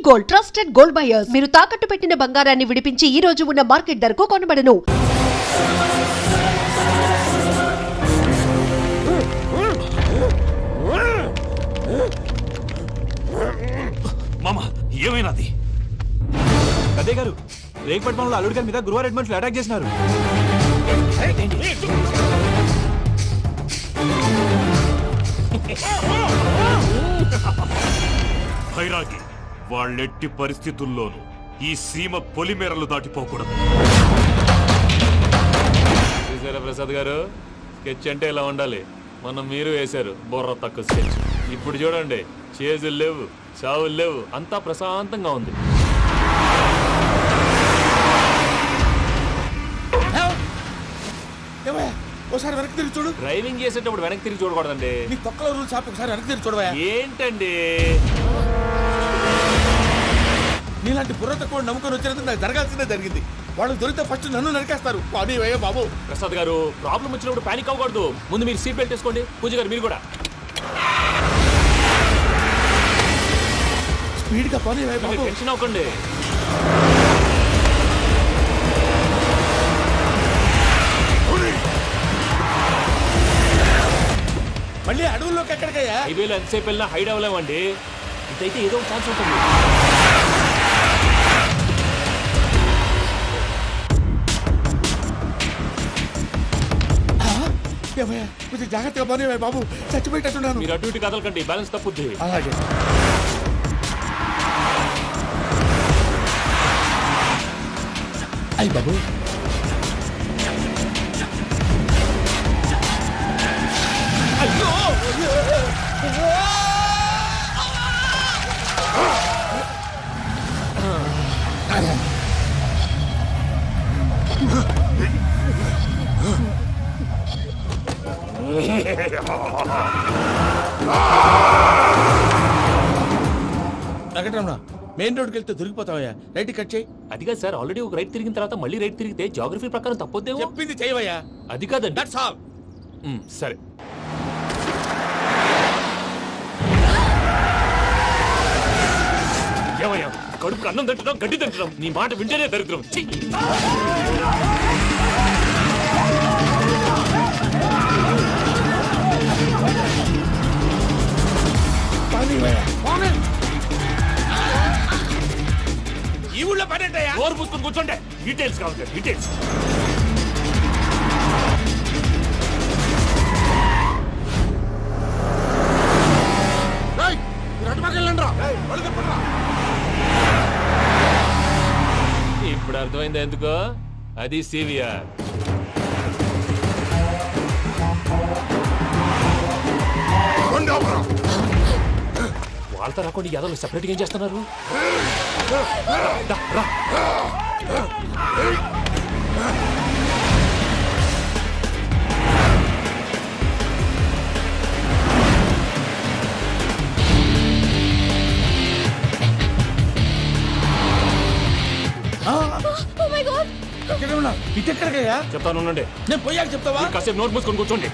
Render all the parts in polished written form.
Gold, trusted gold buyers. మీరు తాకట్టు పెట్టిన బంగారాన్ని విడిపించి ఈ రోజు ఉన్న మార్కెట్ ధరకు కొనబడను. మామ ఏమైనాది? అదే గారు రేగపట్నంలో అల్లుడి గారి మీద గురువారెడ్డి మనుషులు అటాక్ చేసినారు. భైరాగి వాళ్ళెట్టి పరిస్థితుల్లోనూ ఈ సీమ పొలిమేరలు దాటిపోకూడదు. చూసారా ప్రసాద్ గారు, స్కెచ్ అంటే ఇలా ఉండాలి. మనం మీరు వేశారు బుర్ర తక్కువ స్కెచ్. ఇప్పుడు చూడండి, చేజులు లేవు, చావులు లేవు, అంతా ప్రశాంతంగా ఉంది. ఒకసారి వెనక్కి తిరిగి చూడు. డ్రైవింగ్ చేసేటప్పుడు వెనక్కి తిరిగి చూడకూడదండి. నీ తొక్కలో రూల్స్ ఆపి ఒకసారి వెనక్కి తిరిగి చూడవా. ఏంటండి నీలాంటి బుర్ర తక్కువ నమ్ముకొని వచ్చినందుకు నాకు జరగాల్సిందే జరిగింది. వాళ్ళు దొరికితే ఫస్ట్ నన్ను నరికేస్తారు. పానీ వయ్యా బాబు. ప్రసాద్ గారు, ప్రాబ్లం వచ్చినప్పుడు పానిక్ అవ్వకూడదు. ముందు మీరు సీట్ బెల్ట్ వేసుకోండి. పూజ గారు మీరు కూడా స్పీడ్ గా పానీ వయ్యా బాబు. టెన్షన్ అవ్వకండి. మళ్ళీ అడవుల్లోకి ఎక్కడికయ్యా? హైవేలో ఎంతసేపు వెళ్ళినా హైడ్ అవ్వలేమండి. ఇదైతే ఏదో ఒక ఛాన్స్ ఉంటుంది. కొంచెం జాగ్రత్తగా పానీ వయ్యా బాబు. చచ్చిపోయేటట్టున్నాను. మీరు అటు ఇటు కదలకండి, బ్యాలెన్స్ తప్పుద్ది. అలాగే. అయ్యి బాబు, అయ్యో వెంకటరమణ, మెయిన్ రోడ్కి వెళ్తే దొరికిపోతావయ్యా. రైట్ కట్ చేయి. అది కాదు సార్, ఆల్రెడీ ఒక రైట్ తిరిగిన తర్వాత మళ్ళీ రైట్ తిరిగితే జాగ్రఫీ ప్రకారం తప్పొద్దేమో. చెప్పింది చేయవయ్యా. అది కాదండి. That's all. సరే. ఏమయ్యా, కడుపుకు అన్నం తింటున్నాం, గడ్డి తింటున్నాం, నీ మాట వింటేనే దరిద్రం. ఛీ! ఈ ఊళ్ళో పడేటయ్యా. నోరు పూసుకొని కూర్చోండి. డీటెయిల్స్ కావాలి, డీటెయిల్స్. ఇప్పుడు అర్థమైందా ఎందుకో? అది సివిఆర్. వాళ్ళతో రాకుండా యాదవ్ సెపరేట్గా ఏం చేస్తున్నారు? రా. ఇటు ఎక్కడికయ్యా? చెప్తాను ఉండండి. నేను పోయాక చెప్తావా? కాసేపు నోట్ మూసుకొని కూర్చోండి.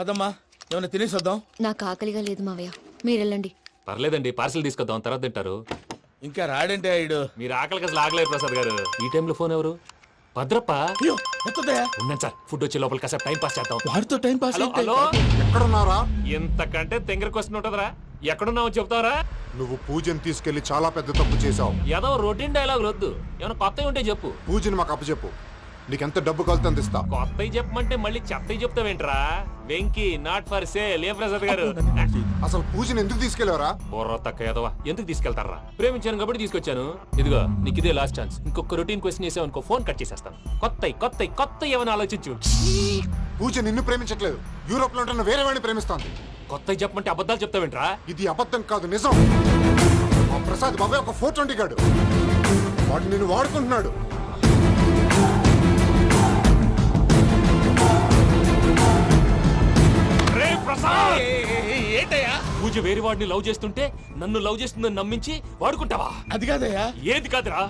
అదమ్మా, ఏమైనా తినేసి వద్దాం. నాకు ఆకలిగా లేదు మావయ్య, మీరెళ్ళండి. పర్లేదండి, పార్సిల్ తీసుకొద్దాం, తర్వాత తింటారు. ఇంకా రాడంటే ఆయుడు. మీరు ఆకలికి అసలు ఆగలేదు ప్రసాద్ గారు. ఈ టైంలో ఫోన్ ఎవరు? భద్రప్ప. అయ్యో ఎత్తదయ్యా. ఉన్నాను సార్, ఫుడ్ వచ్చే లోపల కాసేపు టైం పాస్ చేద్దాం. వాడితో టైం పాస్. హలో హలో, ఎక్కడున్నారా? ఇంతకంటే తెంగర క్వశ్చన్ ఉంటుందిరా. ఎక్కడున్నావు చెప్తావరా? నువ్వు పూజని తీసుకెళ్లి చాలా పెద్ద తప్పు చేశావు. ఏదో రొటీన్ డైలాగ్ వద్దు, ఏమైనా కొత్తవి ఉంటే చెప్పు. పూజని మాకు అప్పచెప్పు. నీకెంత డబ్బు కలితే అందిస్తా. కొత్తవి చెప్పమంటే మళ్ళీ చెత్తవి చెప్తావేంట్రా? Venky not for sale. ఏ ప్రసాద్ గారు, అసలు పూజని ఎందుకు తీసుకెళ్లేవరా? బుర్ర తక్క ఏదవా, ఎందుకు తీసుకెళ్తారా? ప్రేమించాను కాబట్టి తీసుకొచ్చాను. ఇదిగో నీకు ఇదే లాస్ట్ ఛాన్స్. ఇంకొక రొటీన్ క్వశ్చన్ చేసావు అనుకో, ఫోన్ కట్ చేసేస్తాను. కొత్త ఏమైనా ఆలోచించు. పూజ నిన్ను ప్రేమించట్లేదు, యూరోప్ లో ఉంటున్న వేరే వాడిని ప్రేమిస్తోంది. కొత్త చెప్పమంటే అబద్ధాలు చెప్తావేంట్రా? ఇది అబద్ధం కాదు, నిజం. మా ప్రసాద్ బాబాయ్ ఒక 420 గాడు. వాడు నిన్ను వాడుకుంటున్నాడు. రే ప్రసాద్, ఏంటయ్యా? పూజ వేరే వాడిని లవ్ చేస్తుంటే నన్ను లవ్ చేస్తుందని నమ్మించి వాడుకుంటావా? అది కాదయ్యా. ఏది కాదురా,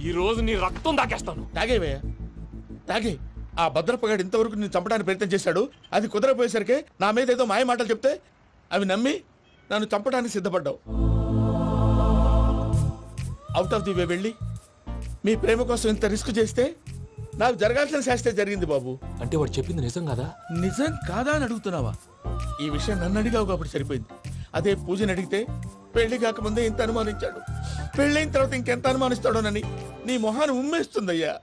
ఈ రోజు నీ రక్తం దాకేస్తాను. తాగేవయ్యా, తాగే. ఆ భద్రపగాడు ఇంతవరకు నేను చంపడానికి ప్రయత్నం చేశాడు. అది కుదరపోయేసరికి నా మీద ఏదో మాయ మాటలు చెప్తే అవి నమ్మి నన్ను చంపడానికి సిద్ధపడ్డావు. అవుట్ ఆఫ్ ది వే వెళ్ళి మీ ప్రేమ కోసం ఇంత రిస్క్ చేస్తే నాకు జరగాల్సిన శాస్త్రే జరిగింది బాబు. అంటే వాడు చెప్పింది నిజం కదా? నిజం కాదా అని అడుగుతున్నావా? ఈ విషయం నన్ను అడిగావు కాబట్టి సరిపోయింది. అదే పూజని అడిగితే పెళ్లి కాకముందే ఇంత అనుమానించాడు, పెళ్ళైన తర్వాత ఇంకెంత అనుమానిస్తాడోనని నీ మొహాన్ని ఉమ్మేస్తుందయ్యా.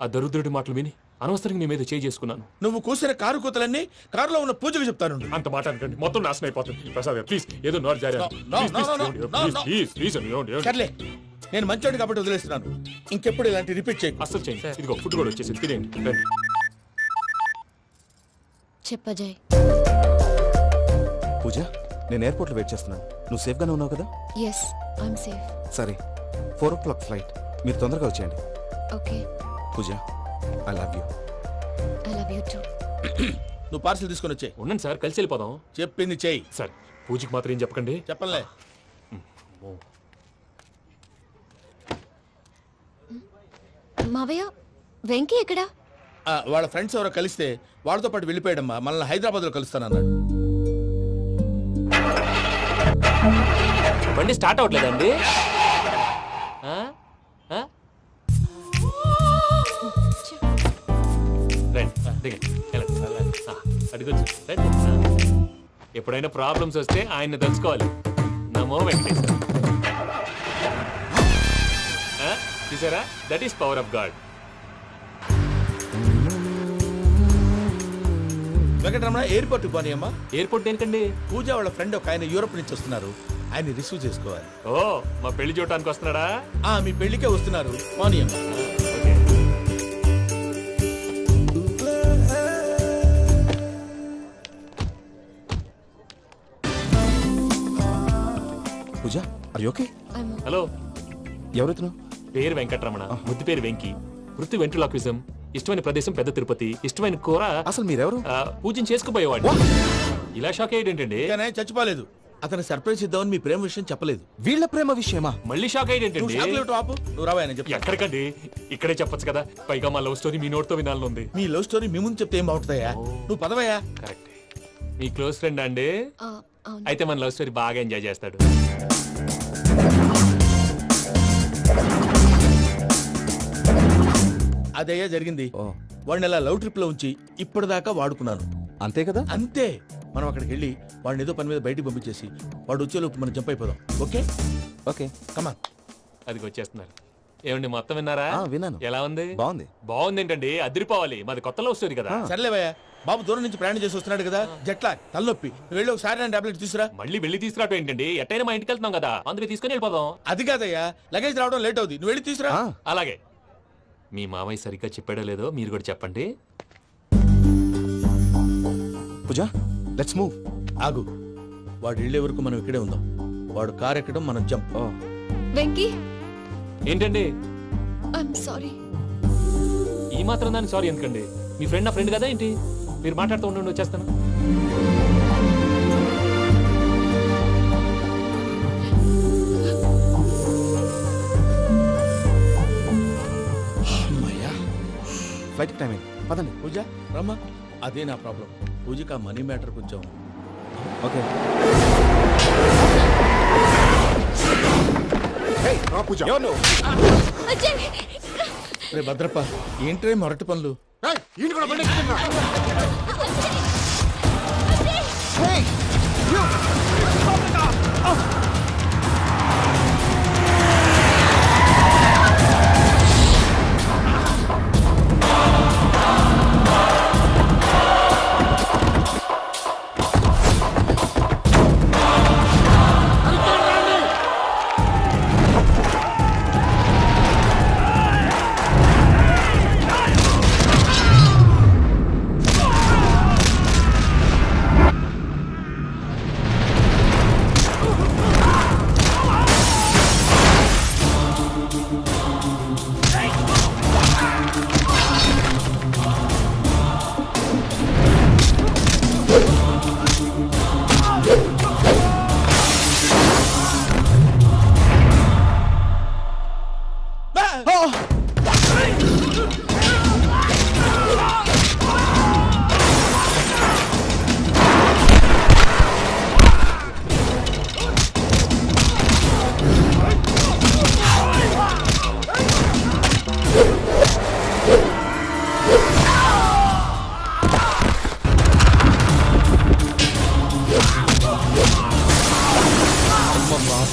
ఆ దరిద్రుడి మాటలు విని అనవసరంగా నీ మీద చేయి చేసుకున్నాను. నువ్వు కూసిన కారు కూతలన్నీ కారులో ఉన్న పూజకు చెప్తాను. అంత మాట అనకండి, మొత్తం నాశనం అయిపోతుంది. ప్రసాద్ ప్లీజ్, ఏదో నోరు జారీ. సర్లే, నేను మంచోడు కాబట్టి వదిలేస్తున్నాను. ఇంకెప్పుడు ఇలాంటి రిపీట్ చేయకు. అస్సలు చేయండి. ఇదిగో ఫుడ్ కూడా వచ్చేసి తినేయండి. రండి. చెప్పజాయ్. పూజ, నేను ఎయిర్పోర్ట్లో వెయిట్ చేస్తున్నాను. నువ్వు సేఫ్గానే ఉన్నావు కదా? Yes, I'm safe. సరే, 4 o'clock ఫ్లైట్. మీరు తొందరగా వచ్చేయండి. Okay, Pooja, I love you. I love you too. నువ్వు పార్సల్ తీసుకొని వచ్చే. ఉండండి సార్, కలిసి వెళ్ళిపోదాం. చెప్పింది చెయ్యి. సార్, పూజకి మాత్రం ఏం చెప్పకండి. చెప్పలే. మావయ్య, వెంకీ ఎక్కడా? వాళ్ళ ఫ్రెండ్స్ ఎవరో కలిస్తే వాళ్ళతో పాటు వెళ్ళిపోయాడమ్మా. మనల్ని హైదరాబాద్లో కలుస్తానన్నాడు. బండి స్టార్ట్ అవ్వట్లేదండి. అడుగొచ్చు. ఎప్పుడైనా ప్రాబ్లమ్స్ వస్తే ఆయన్ని తెలుసుకోవాలి. నమో వెంకటేశ్వర. చూసారా, that is power of God. Venkataramana, ఎయిర్పోర్ట్కి పోనీ అమ్మా. ఎయిర్పోర్ట్ ఏంటండి? పూజ వాళ్ళ ఫ్రెండ్ ఒక ఆయన యూరోప్ నుంచి వస్తున్నారు. ఆయన రిసీవ్ చేసుకోవాలి. ఓ, మా పెళ్లి చూడటానికి వస్తున్నాడా? మీ పెళ్లికే వస్తున్నారు. పోనీ అమ్మా. ఓకే. పూజ, అరే ఓకే? హలో, ఎవరైతును? పేరు వెంకటరమణ, ముద్దు పేరు వెంకి, వృత్తి వెంట్రులాక్విజం, ఇష్టమైన ప్రదేశం పెద్ద తిరుపతి, ఇష్టమైన కూర. అసలు మీరెవరు? పూజను చేసుకుపోయేవాడు. ఇలా షాక్ అయ్యేటండి. కానీ చచ్చిపోలేదు. అతను సర్ప్రైజ్ ఇద్దామని మీ ప్రేమ విషయం చెప్పలేదు. వీళ్ళ ప్రేమ విషయమా? మళ్ళీ షాక్ అయ్యేటండి. ఆపు, నువ్వు రావా అని చెప్పి. ఎక్కడికండి, ఇక్కడే చెప్పొచ్చు కదా. పైగా మా లవ్ స్టోరీ మీ నోట్తో వినాలని ఉంది. మీ లవ్ స్టోరీ మీ ముందు చెప్తే ఏం బాగుంటుందయ్యా? నువ్వు పదవయ్యా. కరెక్ట్. మీ క్లోజ్ ఫ్రెండ్ అండి? అవును. అయితే మన లవ్ స్టోరీ బాగా ఎంజాయ్ చేస్తాడు. అదయ్యా జరిగింది. వాడిని అలా లవ్ ట్రిప్ లో ఉంచి ఇప్పటిదాకా వాడుకున్నాను. అంతే కదా? అంతే. మనం అక్కడికి వెళ్ళి వాడిని ఏదో పని మీద బయటికి పంపించేసి వాడు వచ్చేలోపు మనం జంప్ అయిపోదాం. ఓకే ఓకే, కమాన్. అది వచ్చేస్తున్నారు. ఏమండి, మొత్తం విన్నారా? విన్నాను. ఎలా ఉంది? బాగుంది. బాగుంది ఏంటండి, అదిరిపోవాలి. మాది కొత్త లవ్ స్టోరీ కదా. సర్లేవయ్యా, బాబు దూరం నుంచి ప్రయాణం చేసి వస్తున్నాడు కదా, జట్లా తలనొప్పి. నువ్వు వెళ్ళి ఒకసారి టాబ్లెట్ తీసుకురా. మళ్ళీ వెళ్ళి తీసుకురావటం ఏంటండి? ఎట్టైనా మా ఇంటికి వెళ్తున్నాం కదా, అందుకే తీసుకొని వెళ్ళిపోదాం. అది కాదయ్యా, లగేజ్ రావడం లేట్ అవుతుంది. నువ్వు వెళ్ళి తీసుకురా. అలాగే. మీ మామయ్య సరిగ్గా చెప్పాడో లేదో మీరు కూడా చెప్పండి. పూజ, లెట్స్ మూవ్. ఆగు, వాడు వెళ్ళే వరకు మనం ఇక్కడే ఉందాం. వాడు కార్ ఎక్కడం, మనం జంప్. వెంకీ, ఏంటండి ఐఎమ్ సారీ. ఈ మాత్రం దానికి సారీ ఎందుకండి? మీ ఫ్రెండ్ నా ఫ్రెండ్ కదా ఏంటి? మీరు మాట్లాడుతూ ఉండండి, వచ్చేస్తాను. ఫ్లైట్ టైం అయింది, పదండి. పూజ రమ్మా. అదే నా ప్రాబ్లం. పూజకి ఆ మనీ మ్యాటర్ కొంచెం. ఓకే. రా పూజ. రే భద్రప్ప, ఏంట్రే మొరటి పనులు? ఈయన కూడా బండి ఎక్కుతున్నా.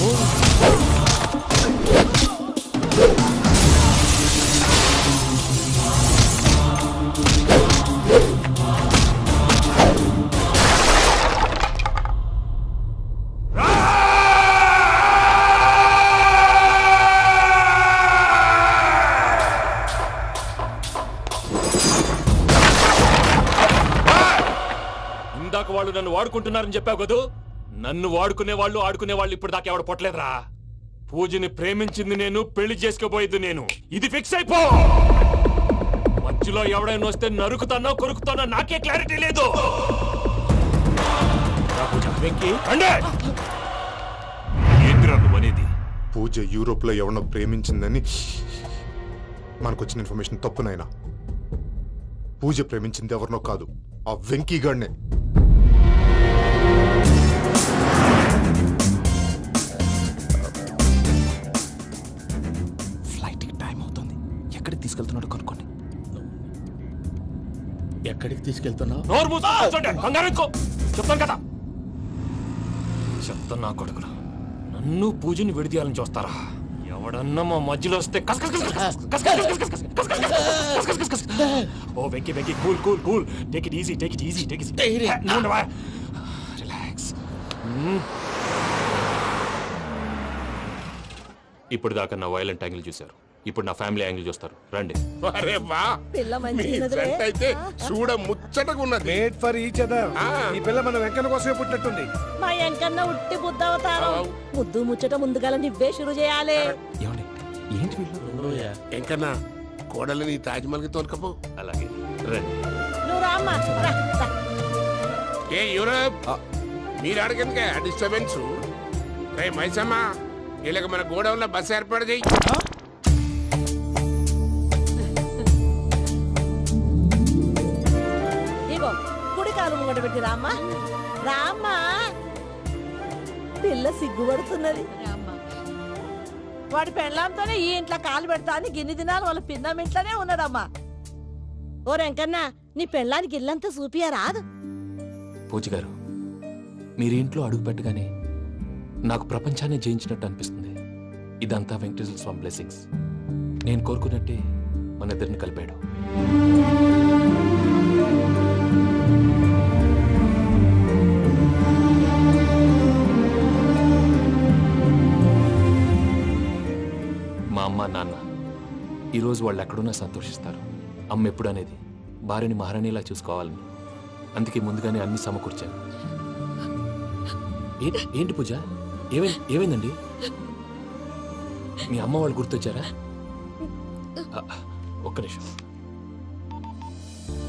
ఇందాక వాళ్ళు నన్ను వాడుకుంటున్నారని చెప్పావు కదూ. నన్ను వాడుకునే వాళ్ళు ఆడుకునే వాళ్ళు ఇప్పుడు దాకా ఎవడ పొట్టలేదురా. పూజని ప్రేమించింది నేను, పెళ్లి చేసుకోబోయేది నేను. ఇది ఫిక్స్ అయిపో. మధ్యలో ఎవడైనా వస్తే నరుకుతానో కొరుకుతానో నాకే క్లారిటీ లేదు. వెంకీ ఏంటిరా నువ్వు అనేది? పూజ యూరోప్ లో ఎవరినో ప్రేమించిందని మనకొచ్చిన ఇన్ఫర్మేషన్ తప్పు నాయనా. పూజ ప్రేమించింది ఎవరినో కాదు, ఆ వెంకీ గాడినే. ఫ్లైట్ టైం అవుతుంది. ఎక్కడికి తీసుకెళ్తున్నాడో కనుక్కోండి. ఎక్కడికి తీసుకెళ్తున్నావు? నోరు మూసుకొని కూర్చోండి. కంగారు ఎక్కు. చెప్తాను కదా. చెప్తాను నా కొడుకులు. నన్ను పూజని విడిదీయాలని చూస్తారా? ఎవడన్నా మా మధ్యలో వస్తే కస్ కస్ కస్ కస్ కస్ కస్ కస్ కస్ కస్ కస్ కస్ కస్ కస్ కస్ కస్. ఓ Venky Venky, cool cool cool. Take it easy, take it easy, take it easy. Relax. ఇప్పుడు దాకా నా వైలెంట్ యాంగిల్ చూశారు. ఇప్పుడు నా ఫ్యామిలీ యాంగిల్ చూస్తారు. రండి. అరే వా, మీ ఫ్రెండ్ అయితే చూడ ముచ్చటగా ఉన్నది. Made for each other. ఈ పిల్ల మన వెంకన్న కోసమే పుట్టినట్టుంది. మా ఎంకన్నా ఉట్టి బుద్ధ అవతారం. ముద్దు ముచ్చట ముందుగా నువ్వే షురు చేయాలి. ఏమండి ఏంటి వీళ్ళు? ఎంకన్నా కోడలని తాజ్మహల్ కి తోలుకపో. అలాగే రండి. నువ్వు రామ్మా, రా, రా. ఏ యూరప్, మీరు అడగనుక డిస్టర్బెన్స్. రే మైసమ్మ, ఇలాగ మన గోడౌన్లో బస్సు ఏర్పాటు చేయి. ఇగో కుడి కాలు ముంగట పెట్టి రామ్మా, రామ్మా. పిల్ల సిగ్గుపడుతున్నది. వాడి పెళ్ళాంతోనే ఈ ఇంట్లో కాలు పెడతా అని గిన్ని దినాలు వాళ్ళ పిన్నం ఇంట్లోనే ఉన్నాడమ్మా. ఓ వెంకన్నా, నీ పెళ్ళానికి ఇల్లంతా చూపియా రాదు. పూజ గారు, మీరు ఇంట్లో అడుగు పెట్టగానే నాకు ప్రపంచాన్ని జయించినట్టు అనిపిస్తుంది. ఇదంతా వెంకటేశ్వర స్వామి బ్లెస్సింగ్స్. నేను కోరుకున్నట్టే మన ఇద్దరిని కలిపాడు. మా అమ్మ నాన్న ఈరోజు వాళ్ళు ఎక్కడున్నా సంతోషిస్తారు. అమ్మ ఎప్పుడు అనేది భార్యని మహారాణిలా చూసుకోవాలని. అందుకే ముందుగానే అన్ని సమకూర్చాను. ఏంటి పూజ, ఏమైందండి? మీ అమ్మ వాళ్ళు గుర్తొచ్చారా? ఒక్క నిమిషం.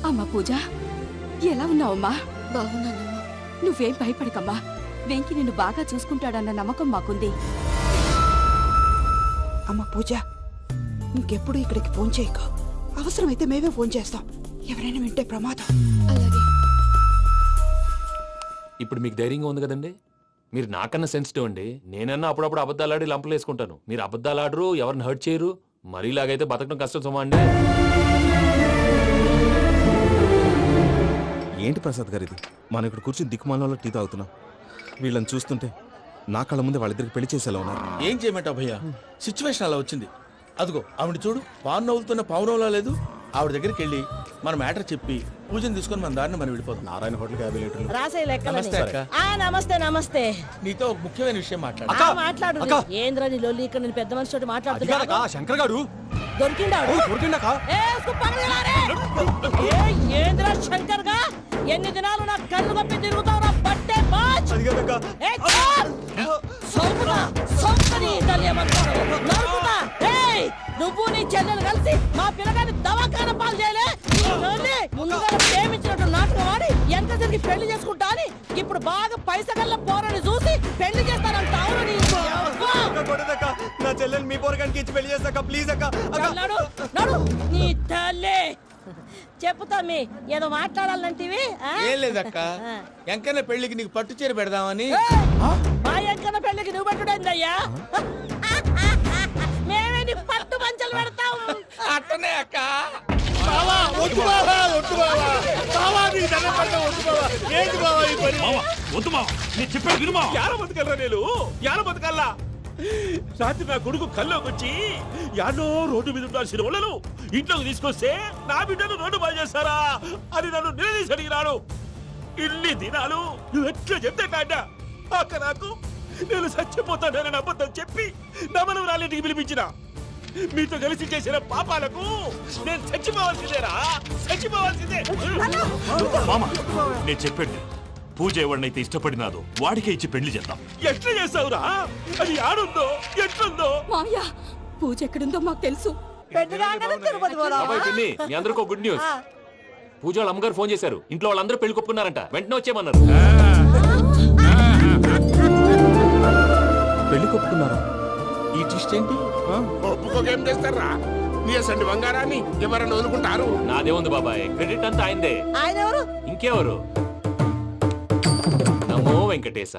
అమ్మా పూజ, ఎలా ఉన్నావమ్మా? బాగున్నానమ్మా. నువ్వేం భయపడకమ్మా. వెంకి నిన్ను బాగా చూసుకుంటాడన్న నమ్మకం మాకుంది. అమ్మ పూజ, ఇంకెప్పుడు ఇక్కడికి ఫోన్ చేయకు. అవసరమైతే మేమే ఫోన్ చేస్తాం. ఎవరైనా వింటే ప్రమాదం. అలాగే. ఇప్పుడు మీకు ధైర్యంగా ఉంది కదండి. మీరు నాకన్నా సెన్సిటివ్ అండి. నేనన్నా అప్పుడప్పుడు అబద్ధాలాడి లంపలు వేసుకుంటాను. మీరు అబద్ధాలాడరు, ఎవరిని హర్ట్ చేయరు. మరీలాగైతే బతకడం కష్టం సుమా అండి. ఏంటి ప్రసాద్ గారు ఇది? మనం ఇక్కడ కూర్చుని దిక్కుమాలలో టీ తాగుతున్నాం. వీళ్ళని చూస్తుంటే నా కళ్ళ ముందే వాళ్ళిద్దరికి పెళ్లి చేసేలా ఉన్నారు. ఏం చేయమంటావు భయ్యా, సిచ్యువేషన్ అలా వచ్చింది. అదిగో ఆవిడ చూడు, పాన్ నవ్వులుతున్న పౌరంలా లేదు. ఆవిడ దగ్గరికి వెళ్ళి మన మ్యాటర్ చెప్పి పూజను తీసుకొని మన దారిని మనం వెళ్ళిపోతాం. నారాయణ హోటల్కి 50 లీటర్లు. రాసే లెక్కలని. నమస్తే అక్క. నమస్తే నమస్తే. నీతో ఒక ముఖ్యమైన విషయం మాట్లాడు. మాట్లాడు. ఏంద్రా నీ లొల్లి? ఇక్కడ నేను పెద్ద మనిషితో మాట్లాడుతున్నా. శంకర్ గారు దొరికిండాడు. ఏంద్రా శంకర్ గా? ఎన్ని దినాలు నా కళ్ళు కప్పి తిరుగుతావు? బట్టే బాచ్. నువ్వు నీ చెల్లెలు కలిసి మా పిల్లగాని దవాఖాన పాలు చేయలే. ముందుగా ప్రేమించినట్టు నాటకం ఆడి ఎంత తిరిగి పెళ్లి చేసుకుంటా అని ఇప్పుడు బాగా పైసగల్ల పోరని చూసి పెళ్లి చేస్తానంట. అవును నీ నా చెల్లెలు మీ పోరగానికి ఇచ్చి పెళ్లి చేస్తాక ప్లీజ్ అక్క. నడు నడు నీ తల్లి. చెప్పుతా మీ ఏదో మాట్లాడాలంటివి. ఏం లేదక్క, ఎంకన్న పెళ్లికి నీకు పట్టు చీర పెడదామని. మా ఎంకన్న పెళ్లికి నువ్వు పెట్టుడైందయ్యా? మేమే నీ పట్టు పంచలు పెడతాం. అట్టనే అక్క. బావా, వద్దు బావా, వద్దు బావా. బావా, నీ దండం ఏంటి బావా ఈ పని? మామ వద్దు మామ, నేను చెప్పేది విను మామ. యార బతకల్లా నేను యార బతకల్లా రాత్రి నా కొడుకు కల్లోకి వచ్చి యాడో రోడ్డు మీద ఉండాల్సిన వాళ్ళను ఇంట్లోకి తీసుకొస్తే నా బిడ్డను రోడ్డు బాగా చేస్తారా అని నన్ను నిలదీసి అడిగినాడు. ఇన్ని దినాలు నువ్వు ఎట్లా చెప్తే కాట అక్క నాకు నేను చచ్చిపోతానని అబద్ధం చెప్పి నమ్మను రాలేటికి పిలిపించిన మీతో కలిసి చేసిన పాపాలకు నేను చచ్చిపోవాల్సిందేరా, చచ్చిపోవాల్సిందే. మామ నేను చెప్పండి, పూజ ఎవరినైతే ఇష్టపడినాదో వాడికే ఇచ్చి పెళ్లి చేద్దాం. ఎట్లా చేస్తావురా? అది ఆడుందో ఎట్లుందో? మావయ్య పూజ ఎక్కడుందో మాకు తెలుసు. పెళ్లి రాగానే తిరుపతి పోదామా? అబ్బాయి పిన్ని, మీ అందరికీ గుడ్ న్యూస్. పూజ వాళ్ళ అమ్మగారు ఫోన్ చేశారు, ఇంట్లో వాళ్ళందరూ పెళ్లి కొప్పుకున్నారంట, వెంటనే వచ్చేయమన్నారు. పెళ్లి కొప్పుకున్నారా? ఈ ట్విస్ట్ ఏంటి? ఒప్పుకోకేం చేస్తారా? నీ అసంటి బంగారాన్ని ఎవరన్నా వదులుకుంటారు? నాదే ఉంది బాబాయ్, క్రెడిట్ అంతా ఆయనదే. ఆయన ఎవరు? ఇంకెవరు? నమో వెంకటేశ.